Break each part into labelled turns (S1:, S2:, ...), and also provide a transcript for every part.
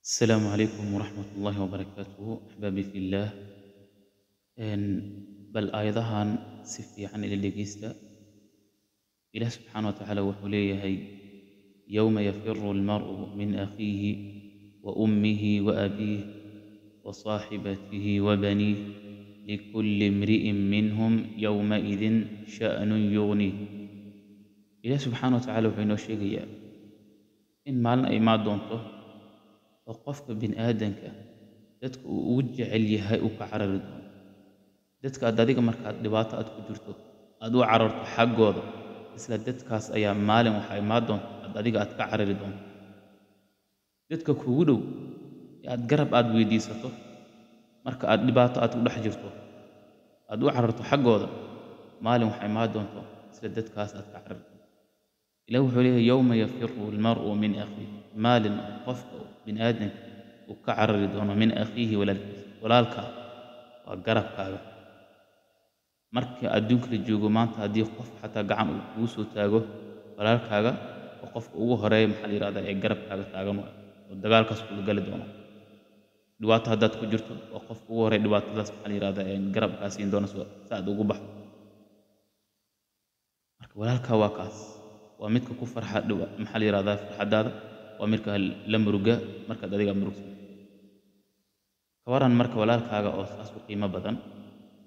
S1: السلام عليكم ورحمة الله وبركاته أحبابي في الله. بل آيضاهان سفي عن الليجيستا إله سبحانه وتعالى وحليه يوم يفر المرء من أخيه وأمه وأبيه وصاحبته وبنيه لكل امرئ منهم يومئذ شأن يغنيه. إله سبحانه وتعالى وحينو شيء إن مالنا أي ما دونته وقفك بن آدنك dadka uu ugu jecel yahay uu ka carari doono. dadka aad adiga markaad dhibaato aad ku jirto aad u cararto xaggooda, isla dadkaas ayaa maalin waxaa imaan doonta aad adiga aad ka carari doonto. dadka kuugu dhow ee aad garab aad weydiisato marka aad dhibaato aad ku dhex jirto aad u cararto xaggooda, maalin waxaa imaan doonto isla dadkaas aad ka carari doonto. ilaah wuxuu leeyahay yowma yafiru almar'u min akhiih, maalin qofka bin aadanka uu ka carari doono min akhiihi walaalka waa garabkaaga. markii adduunka la joogo maanta haddii qof xataa gacan uu kugu soo taago walaalkaaga oo qofka ugu horeeya maxaa la yidhahdaa ee garabkaaga taagan oo dagaalkaas kula gali doono. dhibaato haddaad ku jirto oo qofka ugu horeeya dhibaatadaas maxaa la yidhahdaa ee garabkaa siin doono si aad ugu baxdo. marka walaalkaa waa kaas, waa midka ku farxa maxaa la yidhahdaa farxadaada, waa midka la muruga markaad adiga murugsan. kawaran marka walaalkaaga oo saas u qiimo badan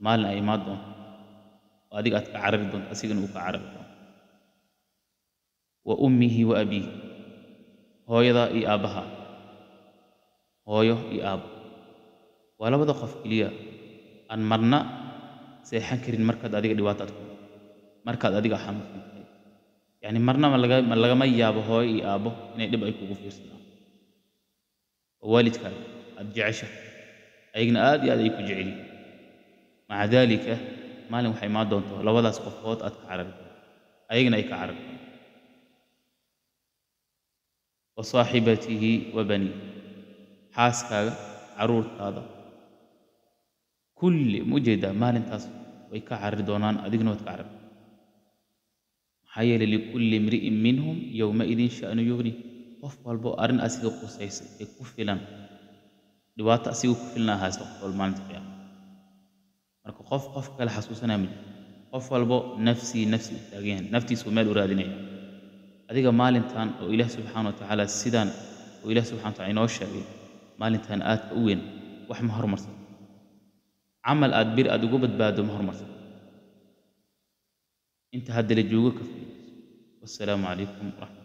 S1: maalin ay imaan doonto oo adiga aad ka carari doonto asigana uu ka carari doono. wa ummihi wa abiihi, hooyada iyo aabbaha. hooyo iyo aabbo waa labada qof keliya aan marna seexan karin markaad adiga dhibaato aad ku jirto, markaad adiga xanuunsan tahay. yacni marna lagama yaabo hooyo iyo aabbo inay dhib ay kugu fiirsadaan. oo waalidkaaga aad jeceshahay ayagna aad iyo aad ay ku jecel yihiin. maca daalika maalin waxay imaan doonto labadaas qofood aad ka carari doonto ayagana ay ka carari doonto. wa saaxibatihi wa banii, xaaskaaga carruurtaada kulli mujeedaa maalintaas way ka carari doonaan adigna waad ka carari. maxaa yeelay likulli imri'in minhum yowmaidin sha'nu yugni, qof walbo arrin asiga qusaysa ee ku filan dhibaato asiga ku filnaa haysta qof walba maalinta qiyaama. marka qof kale xasuusanaya ma jiro, qof walbo nafsii u taagan yahay, naftiisu meel u raadinaya. adiga maalintan oo ilaah subxaana wa tacaala sidaan oo ilaah subxana wa taala inoo sheegay maalintan aadka u weyn wax ma hormarsan. camal aad bir aad ugu badbaado ma hormarsan. inta hadda la joogo ka fiiriso. wassalaamu calaykum waraxmat